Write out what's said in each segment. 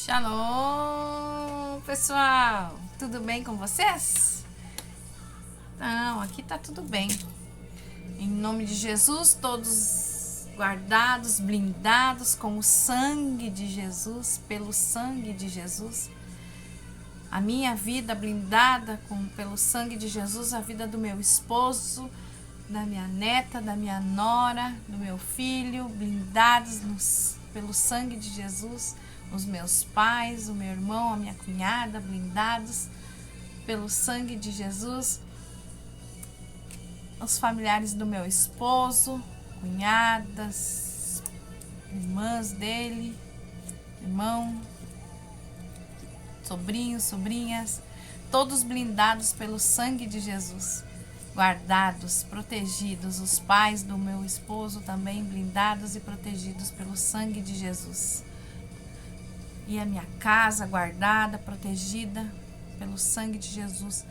Shalom, pessoal! Tudo bem com vocês? Não, aqui tá tudo bem. Em nome de Jesus, todos guardados, blindados com o sangue de Jesus, pelo sangue de Jesus. A minha vida blindada pelo sangue de Jesus, a vida do meu esposo, da minha neta, da minha nora, do meu filho, blindados pelo sangue de Jesus. Os meus pais, o meu irmão, a minha cunhada, blindados pelo sangue de Jesus. Os familiares do meu esposo, cunhadas, irmãs dele, irmão, sobrinhos, sobrinhas, todos blindados pelo sangue de Jesus, guardados, protegidos. Os pais do meu esposo também blindados e protegidos pelo sangue de Jesus. E a minha casa guardada, protegida pelo sangue de Jesus.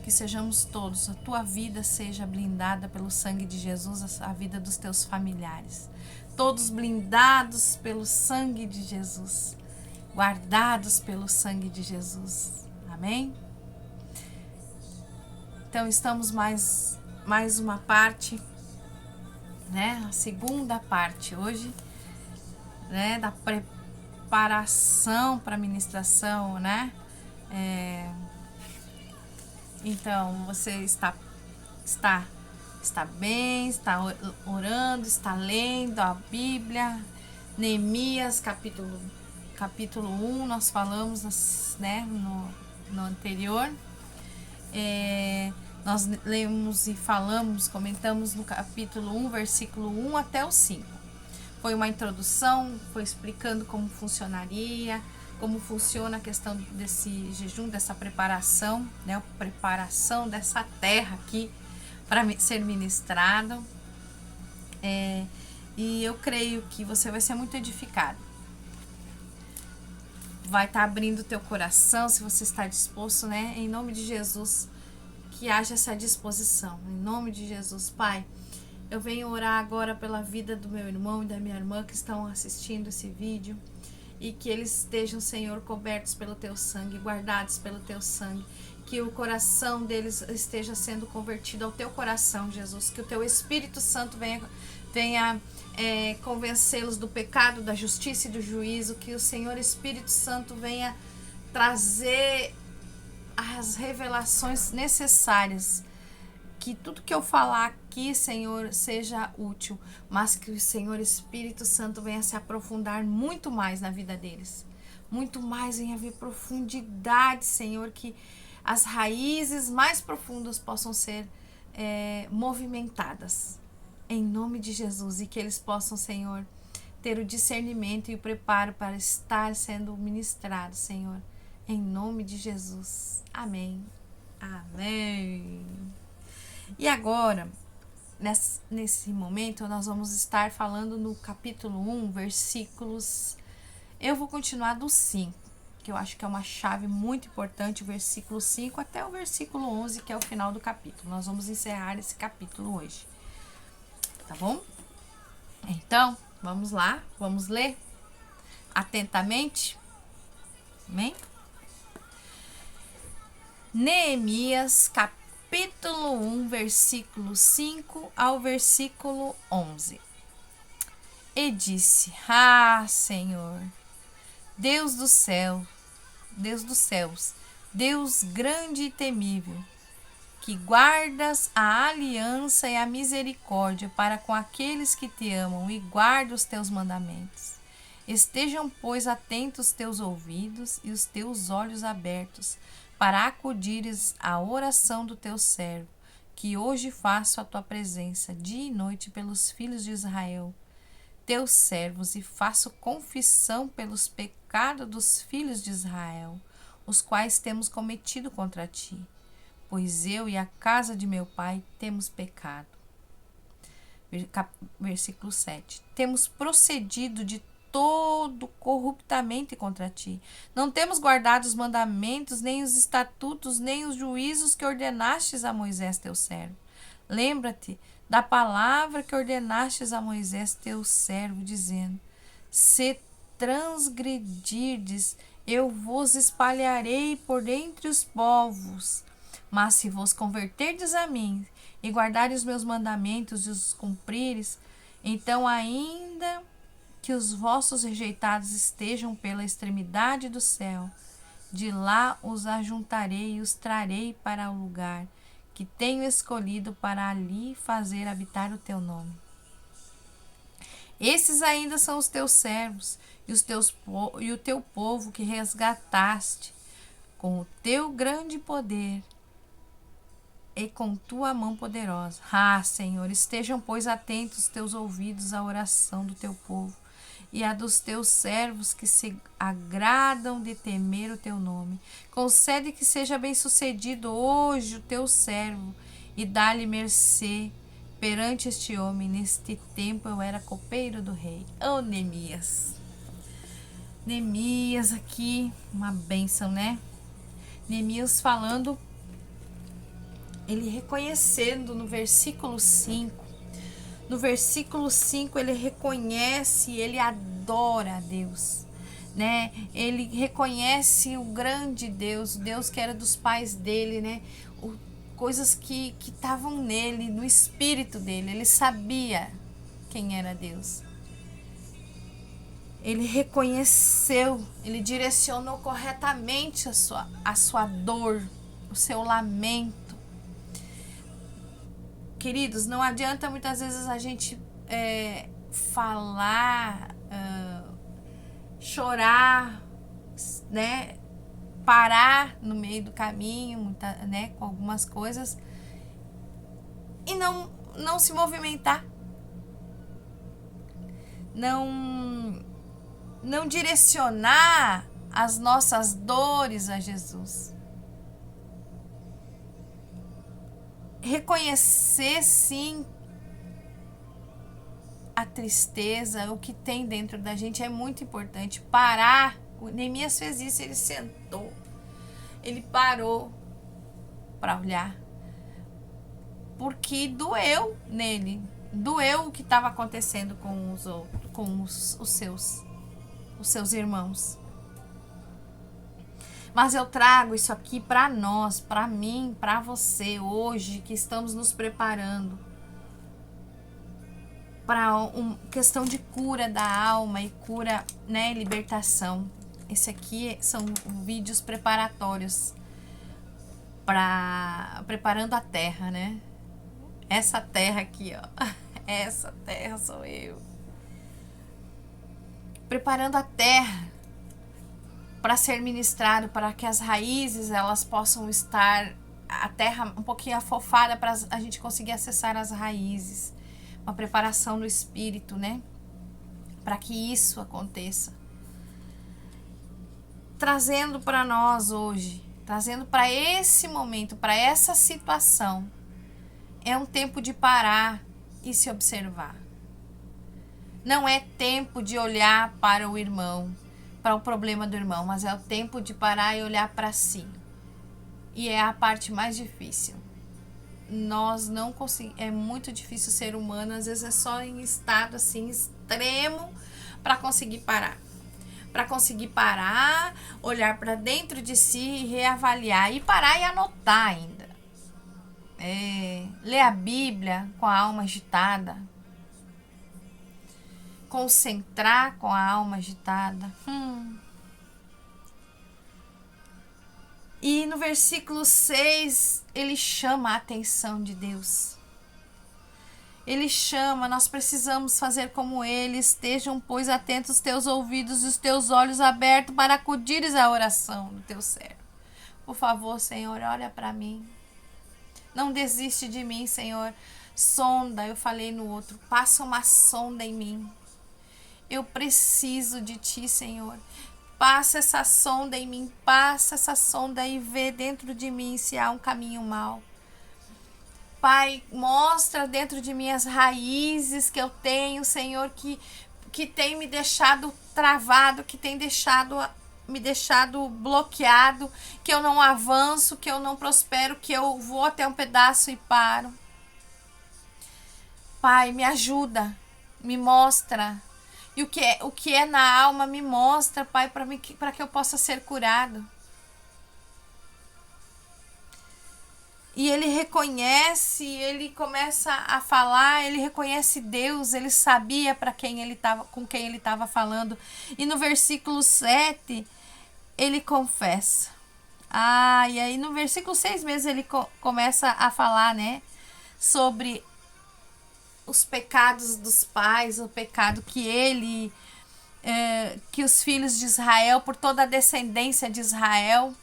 Que sejamos todos, a tua vida seja blindada pelo sangue de Jesus, a vida dos teus familiares. Todos blindados pelo sangue de Jesus, guardados pelo sangue de Jesus. Amém? Então estamos mais uma parte, né? A segunda parte hoje, né? Da preparação para a ministração, né? Então, você está bem, está orando, está lendo a Bíblia. Neemias, capítulo 1, nós falamos, né, no anterior. Nós lemos e comentamos no capítulo 1, versículo 1 até o 5. Foi uma introdução, foi explicando como funcionaria, como funciona a questão desse jejum, dessa preparação, né? A preparação dessa terra aqui para ser ministrado. E eu creio que você vai ser muito edificado. Vai estar abrindo o teu coração, se você está disposto, né? Em nome de Jesus, que haja essa disposição. Em nome de Jesus, Pai. Eu venho orar agora pela vida do meu irmão e da minha irmã que estão assistindo esse vídeo. E que eles estejam, Senhor, cobertos pelo teu sangue, guardados pelo teu sangue. Que o coração deles esteja sendo convertido ao teu coração, Jesus. Que o teu Espírito Santo venha convencê-los do pecado, da justiça e do juízo. Que o Senhor Espírito Santo venha trazer as revelações necessárias. Que tudo que eu falar aqui, Senhor, seja útil, mas que o Senhor Espírito Santo venha se aprofundar muito mais na vida deles. Muito mais, venha haver profundidade, Senhor, que as raízes mais profundas possam ser movimentadas. Em nome de Jesus, e que eles possam, Senhor, ter o discernimento e o preparo para estar sendo ministrados, Senhor. Em nome de Jesus. Amém. Amém. E agora, nesse momento, nós vamos estar falando no capítulo 1, versículos... Eu vou continuar do 5, que eu acho que é uma chave muito importante, o versículo 5 até o versículo 11, que é o final do capítulo. Nós vamos encerrar esse capítulo hoje. Tá bom? Então, vamos lá, vamos ler atentamente. Amém? Neemias, capítulo 1, versículo 5 ao versículo 11. E disse: Senhor, Deus dos céus, Deus grande e temível, que guardas a aliança e a misericórdia para com aqueles que te amam e guardam os teus mandamentos. Estejam, pois, atentos os teus ouvidos e os teus olhos abertos, para acudires à oração do teu servo, que hoje faço a tua presença dia e noite pelos filhos de Israel, teus servos, e faço confissão pelos pecados dos filhos de Israel, os quais temos cometido contra ti, pois eu e a casa de meu pai temos pecado. Versículo 7. Temos procedido de todo corruptamente contra ti. Não temos guardado os mandamentos, nem os estatutos, nem os juízos que ordenastes a Moisés teu servo. Lembra-te da palavra que ordenastes a Moisés teu servo, dizendo: se transgredirdes, eu vos espalharei por entre os povos. Mas se vos converterdes a mim e guardarem os meus mandamentos e os cumprires, então ainda que os vossos rejeitados estejam pela extremidade do céu, de lá os ajuntarei e os trarei para o lugar que tenho escolhido para ali fazer habitar o teu nome. Esses ainda são os teus servos e o teu povo que resgataste com o teu grande poder e com tua mão poderosa. Senhor, estejam, pois, atentos os teus ouvidos à oração do teu povo e a dos teus servos que se agradam de temer o teu nome. Concede que seja bem-sucedido hoje o teu servo e dá-lhe mercê perante este homem. Neste tempo eu era copeiro do rei. Neemias. Neemias aqui, uma bênção, né? Neemias falando, ele reconhecendo no versículo 5. No versículo 5 ele reconhece, ele adora a Deus, né? Ele reconhece o grande Deus, o Deus que era dos pais dele, né? Coisas que estavam nele, no espírito dele. Ele sabia quem era Deus. Ele reconheceu, ele direcionou corretamente a sua dor, o seu lamento. Queridos, não adianta muitas vezes a gente falar, chorar, né? Parar no meio do caminho, né? Com algumas coisas e não se movimentar. Não direcionar as nossas dores a Jesus. Reconhecer, sim, a tristeza, o que tem dentro da gente é muito importante. Parar. O Neemias fez isso, ele sentou, ele parou para olhar, porque doeu nele, doeu o que estava acontecendo com os seus irmãos. Mas eu trago isso aqui para nós, para mim, para você, hoje, que estamos nos preparando para uma questão de cura da alma e cura, né, libertação. Esse aqui são vídeos preparatórios para preparando a terra, né? Essa terra aqui, ó. Essa terra sou eu. Preparando a terra para ser ministrado, para que as raízes elas possam estar, a terra um pouquinho afofada para a gente conseguir acessar as raízes. Uma preparação no espírito, né? Para que isso aconteça. Trazendo para nós hoje, trazendo para esse momento, para essa situação, é um tempo de parar e se observar. Não é tempo de olhar para o irmão, para o problema do irmão, mas é o tempo de parar e olhar para si. E é a parte mais difícil. Nós não conseguimos, é muito difícil ser humano, às vezes é só em estado assim extremo para conseguir parar. Para conseguir parar, olhar para dentro de si e reavaliar. E parar e anotar ainda. Ler a Bíblia com a alma agitada. Concentrar com a alma agitada. E no versículo 6, ele chama a atenção de Deus. Ele chama, nós precisamos fazer como ele. Estejam, pois, atentos os teus ouvidos e os teus olhos abertos para acudires à oração do teu servo. Por favor, Senhor, olha para mim. Não desiste de mim, Senhor. Sonda, eu falei no outro, passa uma sonda em mim. Eu preciso de ti, Senhor. Passa essa sonda em mim, passa essa sonda e vê dentro de mim se há um caminho mau. Pai, mostra dentro de mim as raízes que eu tenho, Senhor, que tem me deixado travado, que tem me deixado bloqueado, que eu não avanço, que eu não prospero, que eu vou até um pedaço e paro. Pai, me ajuda, me mostra E o que é na alma me mostra, Pai, para que eu possa ser curado. E ele reconhece, ele começa a falar, ele reconhece Deus, ele sabia para quem ele tava, com quem ele estava falando. E no versículo 7, ele confessa. E aí no versículo 6 mesmo ele começa a falar, né, sobre os pecados dos pais, o pecado que ele, que os filhos de Israel, por toda a descendência de Israel,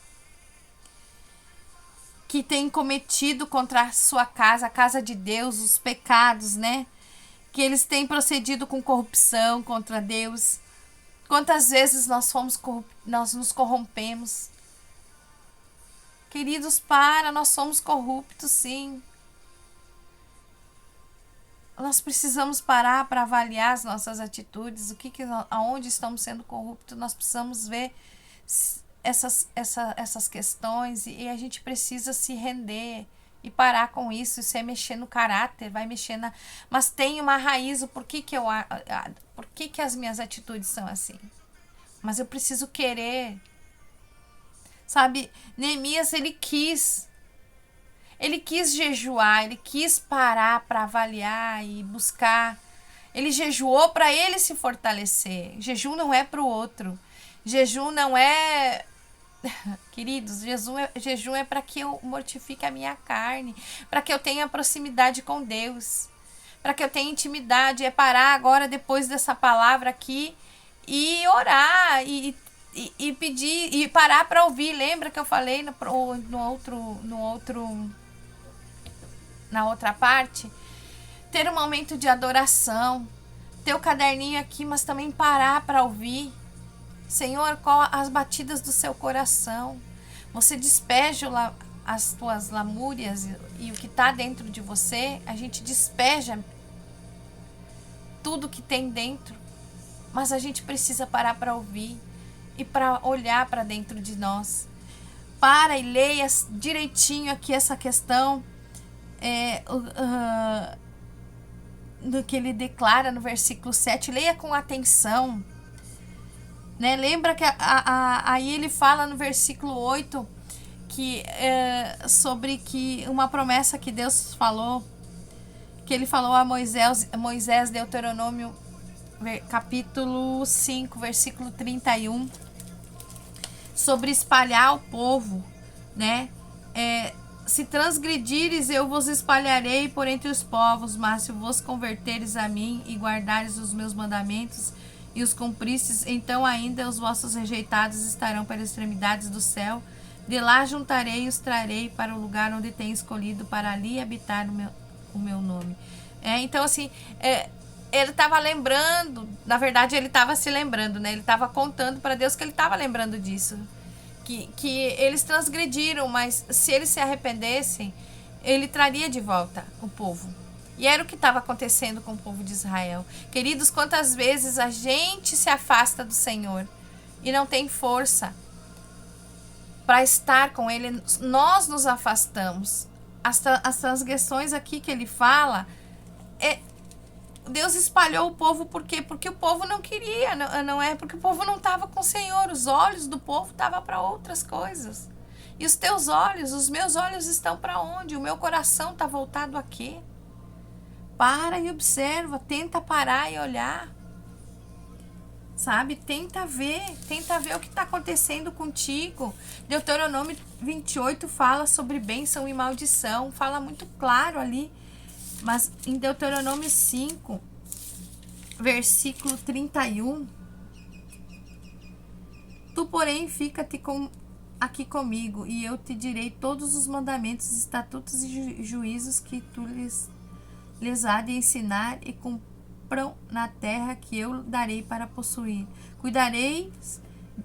que tem cometido contra a sua casa, a casa de Deus, os pecados, né? Que eles têm procedido com corrupção contra Deus. Quantas vezes nós nos corrompemos? Queridos, nós somos corruptos, sim. Nós precisamos parar para avaliar as nossas atitudes, aonde estamos sendo corruptos. Nós precisamos ver essas questões e a gente precisa se render e parar com isso. Isso é mexer no caráter, vai mexer na... Mas tem uma raiz, por que as minhas atitudes são assim? Mas eu preciso querer. Sabe, Neemias, ele quis jejuar, ele quis parar para avaliar e buscar. Ele jejuou para ele se fortalecer. Jejum não é para o outro. Jejum não é... Queridos, jejum é para que eu mortifique a minha carne, para que eu tenha proximidade com Deus, para que eu tenha intimidade. É parar agora, depois dessa palavra aqui, e orar, e pedir, e parar para ouvir. Lembra que eu falei na outra parte? Ter um momento de adoração, ter o caderninho aqui, mas também parar para ouvir. Senhor, qual as batidas do seu coração? Você despeja as tuas lamúrias e o que está dentro de você. A gente despeja tudo que tem dentro, mas a gente precisa parar para ouvir e para olhar para dentro de nós. Para e leia direitinho aqui essa questão do que ele declara no versículo 7. Leia com atenção. Né? Lembra que aí ele fala no versículo 8 que, sobre que uma promessa que Deus falou, que ele falou a Moisés, Deuteronômio capítulo 5, versículo 31, sobre espalhar o povo, né? Se transgredires, eu vos espalharei por entre os povos, mas se vos converteres a mim e guardares os meus mandamentos e os cumpristes, então ainda os vossos rejeitados estarão pelas extremidades do céu. De lá juntarei e os trarei para o lugar onde tenho escolhido, para ali habitar o meu nome. Então, assim, ele estava lembrando, na verdade, ele estava se lembrando, né? Ele estava contando para Deus que ele estava lembrando disso. Que eles transgrediram, mas se eles se arrependessem, ele traria de volta o povo. E era o que estava acontecendo com o povo de Israel. Queridos, quantas vezes a gente se afasta do Senhor e não tem força para estar com Ele, nós nos afastamos. As transgressões aqui que ele fala, Deus espalhou o povo por quê? Porque o povo não queria, não é? Porque o povo não estava com o Senhor, os olhos do povo estavam para outras coisas. E os teus olhos, os meus olhos estão para onde? O meu coração está voltado a quê? Para e observa, tenta parar e olhar. Sabe? Tenta ver o que está acontecendo contigo. Deuteronômio 28 fala sobre bênção e maldição, fala muito claro ali. Mas em Deuteronômio 5, versículo 31, tu, porém, fica-te aqui comigo, e eu te direi todos os mandamentos, estatutos e juízos que tu lhes há de ensinar, e cumpram na terra que eu darei para possuir. Cuidareis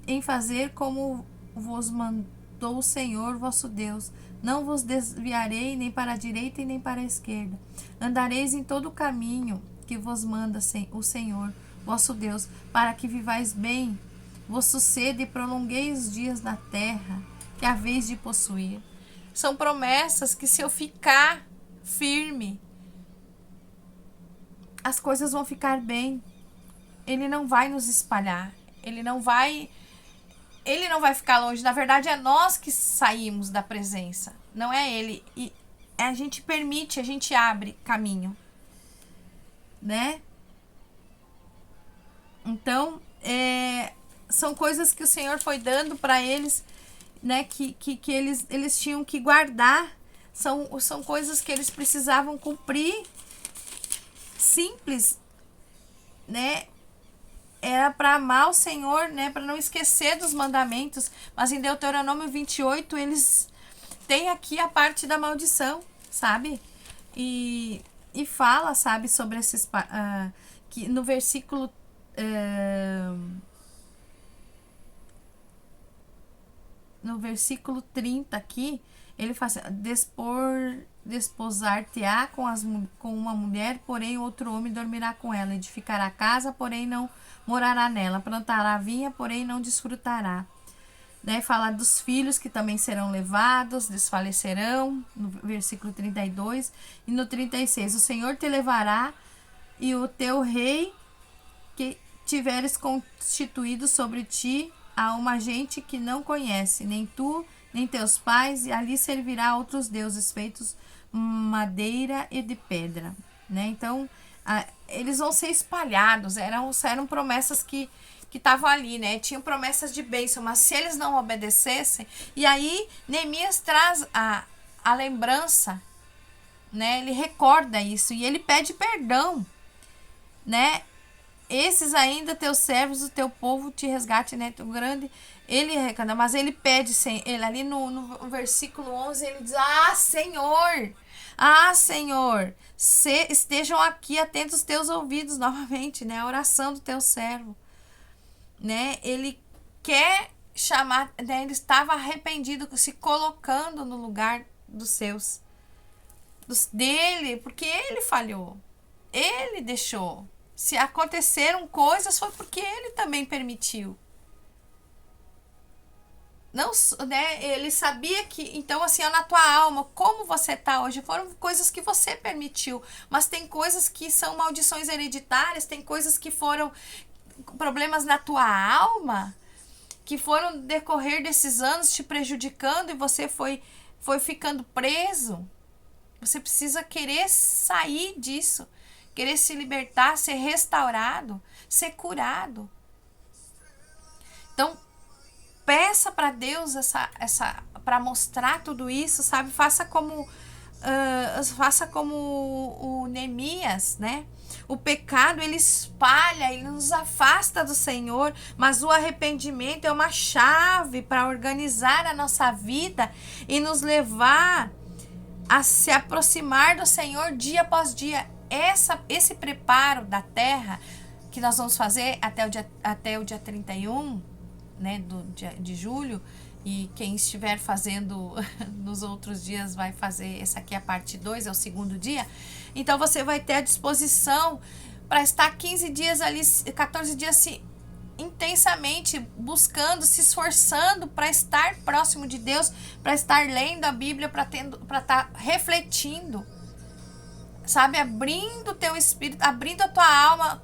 em fazer como vos mandou o Senhor vosso Deus. Não vos desviarei nem para a direita e nem para a esquerda. Andareis em todo o caminho que vos manda o Senhor vosso Deus, para que vivais bem, vos suceda e prolongueis os dias na terra que haveis de possuir. São promessas que, se eu ficar firme, as coisas vão ficar bem. Ele não vai nos espalhar. Ele não vai ficar longe. Na verdade, é nós que saímos da presença. Não é ele. E a gente permite, a gente abre caminho. Né? Então, são coisas que o Senhor foi dando para eles, né? Que eles tinham que guardar. São coisas que eles precisavam cumprir. Simples, né? Era para amar o Senhor, né? Para não esquecer dos mandamentos. Mas em Deuteronômio 28, eles têm aqui a parte da maldição, sabe? E fala, sabe, sobre esses... que no versículo... no versículo 30 aqui, ele fala assim, desposar-te-á com uma mulher, porém outro homem dormirá com ela, edificará a casa, porém não morará nela, plantará a vinha, porém não desfrutará. Né? Falar dos filhos que também serão levados, desfalecerão, no versículo 32, e no 36, o Senhor te levará e o teu rei que tiveres constituído sobre ti a uma gente que não conhece, nem tu, nem teus pais, e ali servirá a outros deuses feitos madeira e de pedra, né? Então, eles vão ser espalhados, eram promessas que estavam ali, né? Tinham promessas de bênção, mas se eles não obedecessem, e aí Neemias traz a lembrança, né? Ele recorda isso e ele pede perdão, né? Esses ainda teus servos, o teu povo te resgate, né? Tão grande. Ele reclama, mas ele pede, ele ali no versículo 11, ele diz: Senhor, estejam aqui atentos os teus ouvidos novamente, né? A oração do teu servo, né? Ele quer chamar, né? Ele estava arrependido, se colocando no lugar dos seus, dele, porque ele falhou, ele deixou. Se aconteceram coisas, foi porque ele também permitiu. Não, né? Ele sabia que, então, assim, na tua alma, como você tá hoje, foram coisas que você permitiu. Mas tem coisas que são maldições hereditárias, tem coisas que foram problemas na tua alma, que foram decorrer desses anos te prejudicando e você foi ficando preso. Você precisa querer sair disso. Querer se libertar, ser restaurado, ser curado. Então, peça para Deus para mostrar tudo isso, sabe? Faça como o Neemias, né? O pecado, ele espalha, ele nos afasta do Senhor, mas o arrependimento é uma chave para organizar a nossa vida e nos levar a se aproximar do Senhor dia após dia. Esse preparo da terra que nós vamos fazer até o dia 31, né, de julho, e quem estiver fazendo nos outros dias vai fazer, essa aqui é a parte 2, é o segundo dia, então você vai ter a disposição para estar 15 dias ali, 14 dias intensamente buscando, se esforçando para estar próximo de Deus, para estar lendo a Bíblia, para estar refletindo, sabe, abrindo o teu espírito, abrindo a tua alma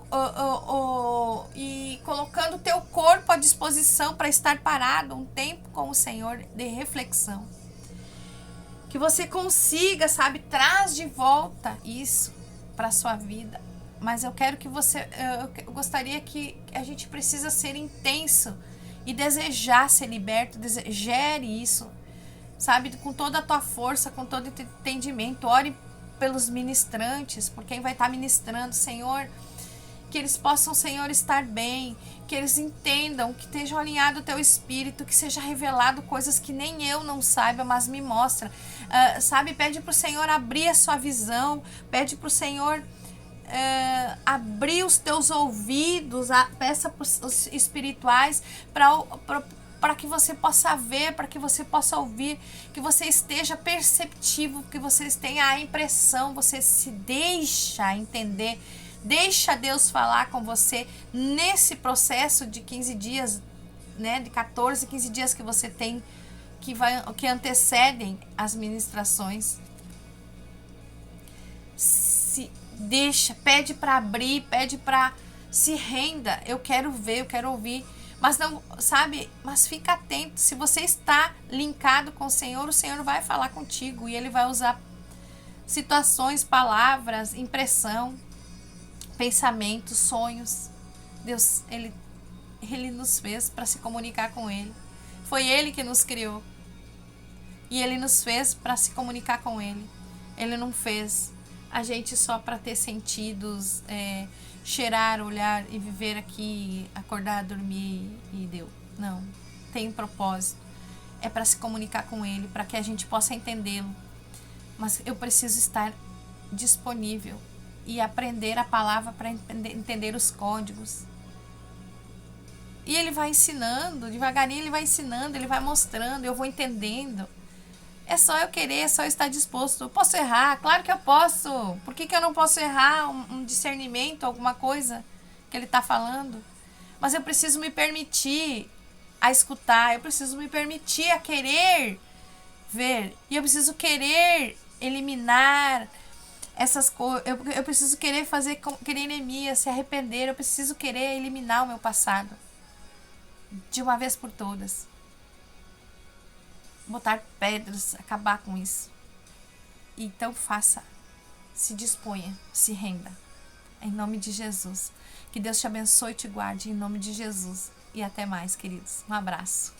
e colocando o teu corpo à disposição para estar parado um tempo com o Senhor de reflexão. Que você consiga, sabe, traz de volta isso para a sua vida. Mas eu quero que eu gostaria que a gente precisa ser intenso e desejar ser liberto, gere isso, sabe, com toda a tua força, com todo o entendimento. Ore pelos ministrantes, por quem vai estar ministrando, Senhor, que eles possam, Senhor, estar bem, que eles entendam, que estejam alinhado o teu espírito, que seja revelado coisas que nem eu não saiba, mas me mostra, sabe, pede para o Senhor abrir a sua visão, pede para o Senhor abrir os teus ouvidos, peça para os espirituais, para que você possa ver, para que você possa ouvir, que você esteja perceptivo, que você tenha a impressão, você se deixa entender, deixa Deus falar com você nesse processo de 15 dias, né, de 14, 15 dias que você tem, que antecedem as ministrações. Se deixa, pede para abrir, pede para, Se renda, eu quero ver, eu quero ouvir. Mas não, sabe? Mas fica atento. Se você está linkado com o Senhor vai falar contigo e Ele vai usar situações, palavras, impressão, pensamentos, sonhos. Deus, Ele nos fez para se comunicar com Ele. Foi Ele que nos criou. E Ele nos fez para se comunicar com Ele. Ele não fez a gente só para ter sentidos, cheirar, olhar e viver aqui, acordar, dormir e deu. Não. Tem um propósito. É para se comunicar com Ele, para que a gente possa entendê-lo. Mas eu preciso estar disponível e aprender a palavra para entender os códigos. E Ele vai ensinando, devagarinho Ele vai ensinando, Ele vai mostrando, eu vou entendendo. É só eu querer, é só eu estar disposto. Eu posso errar, claro que eu posso. Por que eu não posso errar um discernimento, alguma coisa que Ele está falando? Mas eu preciso me permitir a escutar, eu preciso me permitir a querer ver. E eu preciso querer eliminar essas coisas. Eu preciso querer fazer, querer Neemias se arrepender. Eu preciso querer eliminar o meu passado. De uma vez por todas. Botar pedras, acabar com isso. Então faça, se disponha, se renda. Em nome de Jesus. Que Deus te abençoe e te guarde em nome de Jesus. E até mais, queridos. Um abraço.